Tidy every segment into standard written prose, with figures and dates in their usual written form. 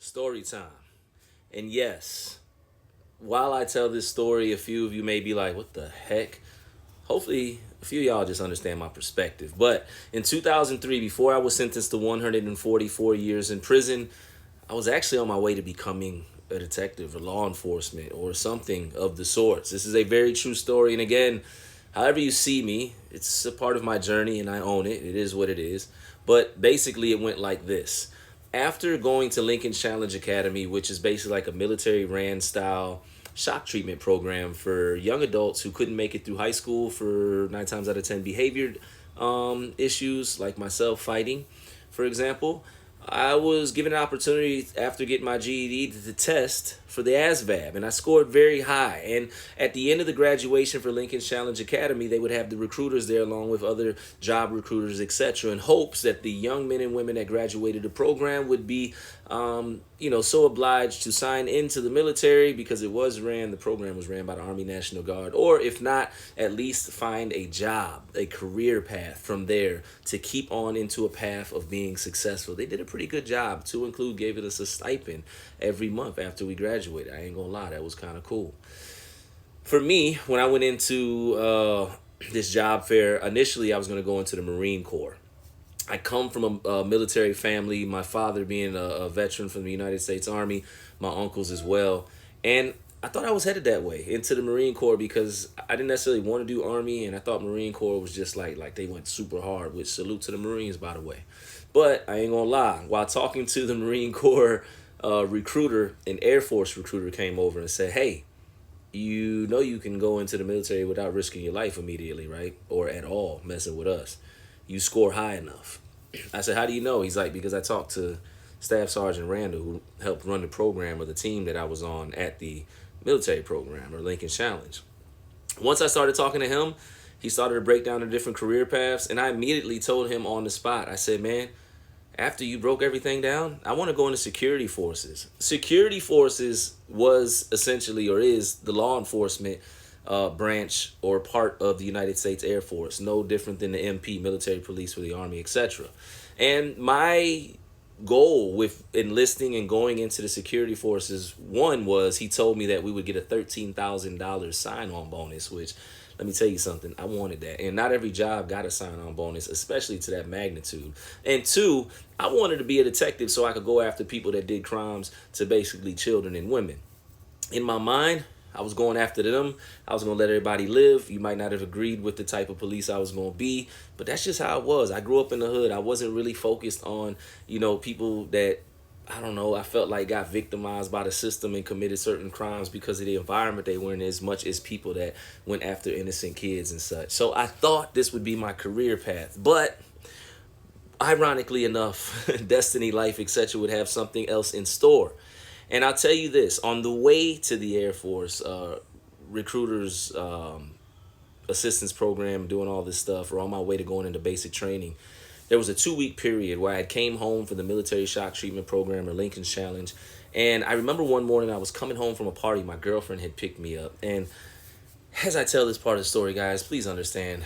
Story time. And yes, while I tell this story, a few of you may be like, what the heck? Hopefully, a few of y'all just understand my perspective. But in 2003, before I was sentenced to 144 years in prison, I was actually on my way to becoming a detective or law enforcement or something of the sorts. This is a very true story. And again, however you see me, it's a part of my journey and I own it. It is what it is. But basically, it went like this. After going to Lincoln Challenge Academy, which is basically like a military ran style shock treatment program for young adults who couldn't make it through high school for 9 times out of 10 behavior issues, like myself fighting, for example. I was given an opportunity after getting my GED to test for the ASVAB, and I scored very high. And at the end of the graduation for Lincoln Challenge Academy, they would have the recruiters there along with other job recruiters, etc., in hopes that the young men and women that graduated the program would be, so obliged to sign into the military because the program was ran by the Army National Guard, or if not, at least find a job, a career path from there to keep on into a path of being successful. They did a pretty good job. To include, gave us a stipend every month after we graduated. I ain't gonna lie, that was kind of cool. For me, when I went into this job fair, initially I was going to go into the Marine Corps. I come from a military family, my father being a veteran from the United States Army, my uncles as well. And I thought I was headed that way into the Marine Corps because I didn't necessarily want to do Army, and I thought Marine Corps was just like they went super hard, which salute to the Marines, by the way. But I ain't gonna lie, while talking to the Marine Corps recruiter, an Air Force recruiter came over and said, hey, you know you can go into the military without risking your life immediately, right? Or at all messing with us. You score high enough. I said, how do you know? He's like, because I talked to Staff Sergeant Randall, who helped run the program or the team that I was on at the military program or Lincoln Challenge. Once I started talking to him, he started to break down the different career paths, and I immediately told him on the spot, I said, man, after you broke everything down, I want to go into security forces. Security forces was essentially or is the law enforcement branch or part of the United States Air Force, no different than the MP, military police for the Army, etc. And my goal with enlisting and going into the security forces, one was he told me that we would get a $13,000 sign-on bonus, which let me tell you something, I wanted that. And not every job got a sign-on bonus, especially to that magnitude. And two, I wanted to be a detective so I could go after people that did crimes to basically children and women. In my mind, I was going after them. I was going to let everybody live. You might not have agreed with the type of police I was going to be, but that's just how it was. I grew up in the hood. I wasn't really focused on, people that, I don't know, I felt like got victimized by the system and committed certain crimes because of the environment they were in, as much as people that went after innocent kids and such. So I thought this would be my career path. But ironically enough, destiny, life, etc., would have something else in store. And I'll tell you this, on the way to the Air Force, recruiters, assistance program, doing all this stuff, or on my way to going into basic training, there was a 2-week period where I came home from the military shock treatment program or Lincoln's Challenge. And I remember one morning I was coming home from a party. My girlfriend had picked me up. And as I tell this part of the story, guys, please understand,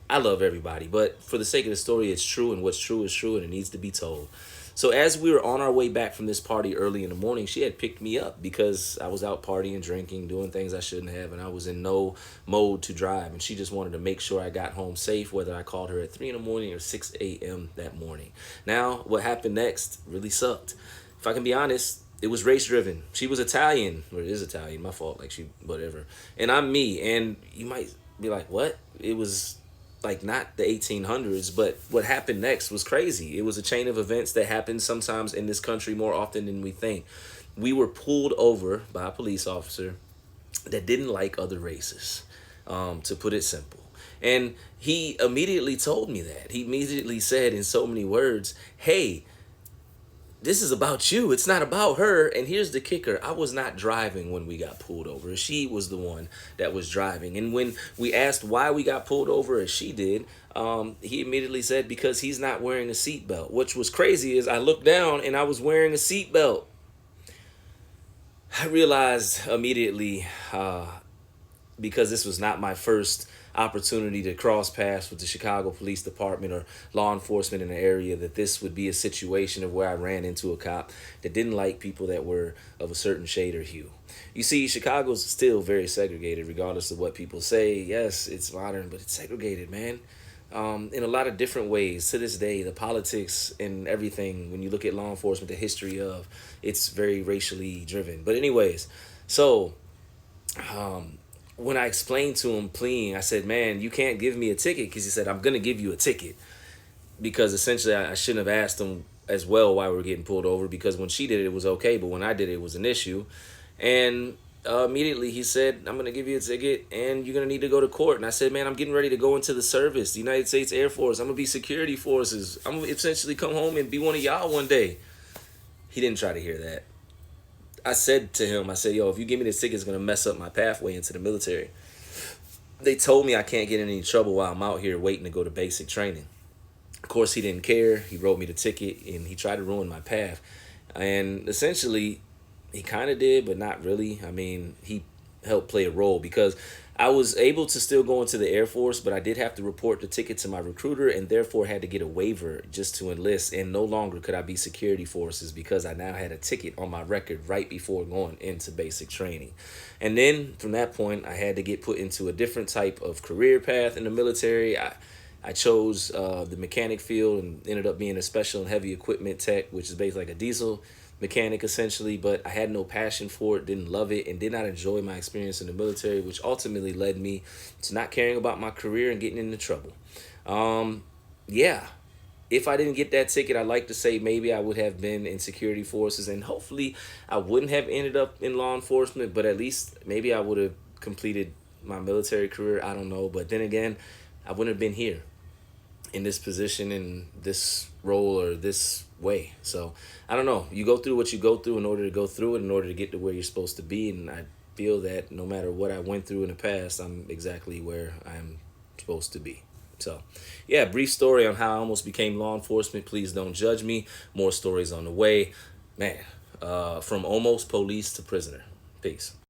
I love everybody. But for the sake of the story, it's true. And what's true is true. And it needs to be told. So as we were on our way back from this party early in the morning, she had picked me up because I was out partying, drinking, doing things I shouldn't have, and I was in no mode to drive. And she just wanted to make sure I got home safe, whether I called her at 3 in the morning or 6 a.m. that morning. Now, what happened next really sucked. If I can be honest, it was race driven. She was Italian, or is Italian, my fault, whatever. And I'm me, and you might be like, what? It was like not the 1800s, but what happened next was crazy. It was a chain of events that happened sometimes in this country more often than we think. We were pulled over by a police officer that didn't like other races, to put it simple. And he immediately told me that. He immediately said in so many words, hey, this is about you. It's not about her. And here's the kicker. I was not driving when we got pulled over. She was the one that was driving. And when we asked why we got pulled over as she did, he immediately said, because he's not wearing a seatbelt. Which was crazy is I looked down and I was wearing a seatbelt. I realized immediately, because this was not my first opportunity to cross paths with the Chicago Police Department or law enforcement in the area, that this would be a situation of where I ran into a cop that didn't like people that were of a certain shade or hue. You see, Chicago's still very segregated, regardless of what people say. Yes, it's modern, but it's segregated, man. In a lot of different ways. To this day, the politics and everything, when you look at law enforcement, the history of, it's very racially driven. But anyways, so when I explained to him pleading, I said, man, you can't give me a ticket, because he said, I'm going to give you a ticket. Because essentially I shouldn't have asked him as well why we were getting pulled over, because when she did it, it was okay. But when I did it, it was an issue. And immediately he said, I'm going to give you a ticket and you're going to need to go to court. And I said, man, I'm getting ready to go into the service, the United States Air Force. I'm going to be security forces. I'm going to essentially come home and be one of y'all one day. He didn't try to hear that. I said to him, I said, yo, if you give me this ticket, it's going to mess up my pathway into the military. They told me I can't get in any trouble while I'm out here waiting to go to basic training. Of course, he didn't care. He wrote me the ticket and he tried to ruin my path. And essentially, he kind of did, but not really. I mean, he helped play a role, because I was able to still go into the Air Force, but I did have to report the ticket to my recruiter and therefore had to get a waiver just to enlist. And no longer could I be security forces, because I now had a ticket on my record right before going into basic training. And then from that point, I had to get put into a different type of career path in the military. I chose the mechanic field and ended up being a special and heavy equipment tech, which is basically like a diesel mechanic essentially. But I had no passion for it, didn't love it, and did not enjoy my experience in the military, which ultimately led me to not caring about my career and getting into trouble. Yeah, if I didn't get that ticket, I'd like to say maybe I would have been in security forces, and hopefully I wouldn't have ended up in law enforcement, but at least maybe I would have completed my military career. I don't know. But then again, I wouldn't have been here in this position, in this role, or this way. So I don't know. You go through what you go through in order to go through it, in order to get to where you're supposed to be. And I feel that no matter what I went through in the past, I'm exactly where I'm supposed to be. So yeah, brief story on how I almost became law enforcement. Please don't judge me. More stories on the way. Man, from almost police to prisoner. Peace.